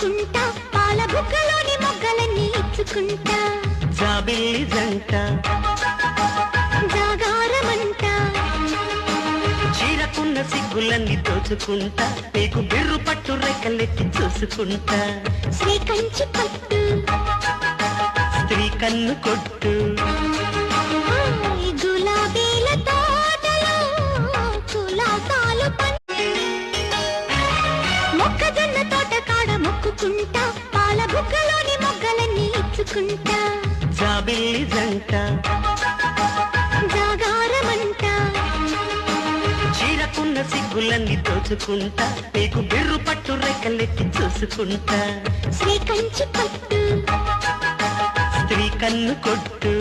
ఆడుకుంటా పాల బుగ్గలోని మొగ్గలన్నీ ఇచ్చుకుంటా జాబిల్లి జంట జాగారమంటా చీరకున్న సిగ్గులన్నీ దోచుకుంటా నీకు బిర్రు పట్టు రెక్కలెత్తి చూసుకుంటా శ్రీకంచి పట్టు స్త్రీ కన్ను కొట్టు గులాబీల తోటలో కులాసాలు మొక్కజొన్న తోట కాడ మొక్కుకుంటా పాల బుగ్గలోని మొగ్గలన్నీ ఇచ్చుకుంటా జాబిల్లి జంట జాగారమంటా చీరకున్న సిగ్గులన్నీ దోచుకుంటా నీకు బిర్రు పట్టు రెక్కలెత్తి చూసుకుంటా శ్రీకంచి పట్టు స్త్రీ కన్ను కొట్టు